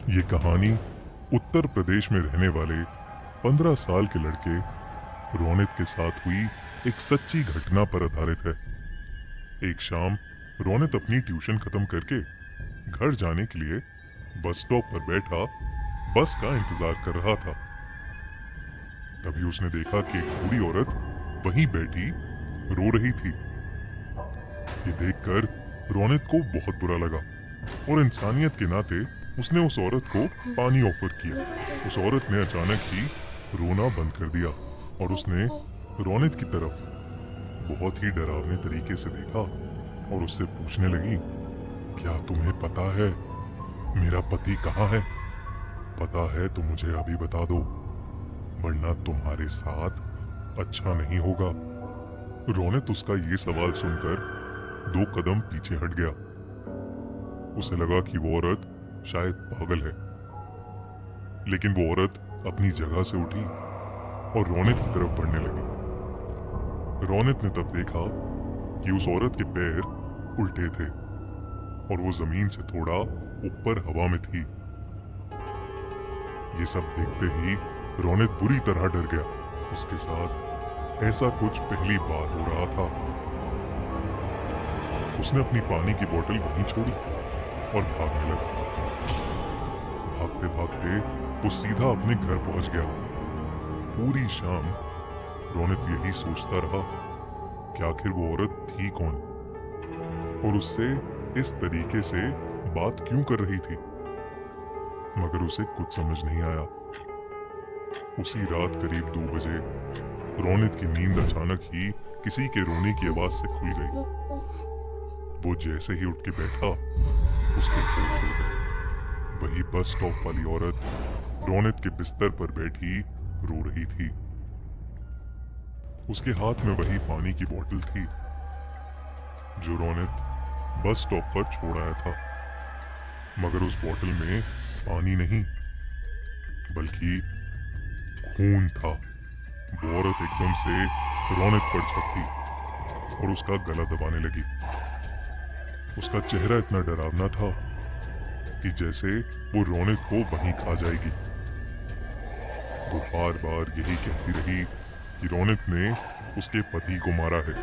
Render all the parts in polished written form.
ये कहानी उत्तर प्रदेश में रहने वाले 15 साल के लड़के रोनित के साथ हुई एक सच्ची घटना पर आधारित है। एक शाम रोनित अपनी ट्यूशन खत्म करके घर जाने के लिए बस स्टॉप पर बैठा बस का इंतजार कर रहा था। तभी उसने देखा कि एक बूढ़ी औरत वहीं बैठी रो रही थी। ये देखकर रोनित को बहुत बुरा लगा और इंसानियत के नाते उसने उस औरत को पानी ऑफर किया। उस औरत ने अचानक ही रोना बंद कर दिया और उसने रोनित की तरफ बहुत ही डरावने तरीके से देखा और उससे पूछने लगी, क्या तुम्हें पता है मेरा पति कहाँ है? पता है तो मुझे अभी बता दो, वरना तुम्हारे साथ अच्छा नहीं होगा। रोनित उसका ये सवाल सुनकर 2 कदम पीछे हट गया। उसे लगा कि वो औरत शायद पागल है, लेकिन वो औरत अपनी जगह से उठी और रोनित की तरफ बढ़ने लगी। रोनित ने तब देखा कि उस औरत के पैर उल्टे थे और वो जमीन से थोड़ा ऊपर हवा में थी। ये सब देखते ही रोनित बुरी तरह डर गया। उसके साथ ऐसा कुछ पहली बार हो रहा था। उसने अपनी पानी की बोतल वहीं छोड़ी और भागने लगा। भागते भागते वो सीधा अपने घर पहुंच गया। पूरी शाम रोनित यही सोचता रहा कि आखिर वो औरत थी कौन और उससे इस तरीके से बात क्यों कर रही थी, मगर उसे कुछ समझ नहीं आया। उसी रात करीब 2 बजे रोनित की नींद अचानक ही किसी के रोने की आवाज से खुल गई। वो जैसे ही उठ के बैठा उसके होश उड़ गए। वही बस स्टॉप वाली औरत रोनित के बिस्तर पर बैठी रो रही थी। उसके हाथ में वही पानी की बोतल थी जो रोनित बस स्टॉप पर छोड़ आया था, मगर उस बोतल में पानी नहीं बल्कि खून था। वो औरत एकदम से रोनित पर झपटी और उसका गला दबाने लगी। उसका चेहरा इतना डरावना था कि जैसे वो रोनित को वहीं खा जाएगी। वो बार बार यही कहती रही कि रोनित ने उसके पति को मारा है।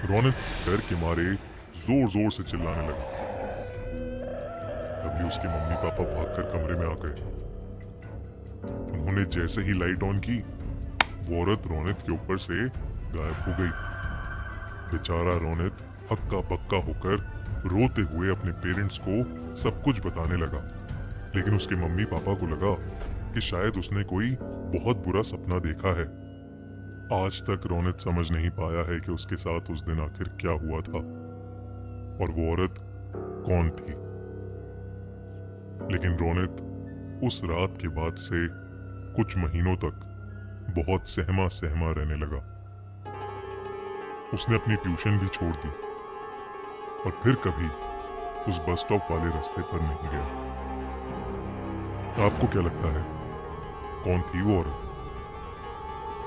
रोनित डर के मारे जोर जोर से चिल्लाने लगा। तभी उसके मम्मी पापा भागकर कमरे में आ गए। उन्होंने जैसे ही लाइट ऑन की, वो औरत रोनित के ऊपर से गायब हो गई। बेचारा रोनित हक्का बक्का होकर रोते हुए अपने पेरेंट्स को सब कुछ बताने लगा, लेकिन उसके मम्मी पापा को लगा कि शायद उसने कोई बहुत बुरा सपना देखा है। आज तक रोनित समझ नहीं पाया है कि उसके साथ उस दिन आखिर क्या हुआ था और वो औरत कौन थी। लेकिन रोनित उस रात के बाद से कुछ महीनों तक बहुत सहमा सहमा रहने लगा। उसने अपनी ट्यूशन भी छोड़ दी और फिर कभी उस बस स्टॉप वाले रास्ते पर नहीं गया। आपको क्या लगता है, कौन थी वो औरत?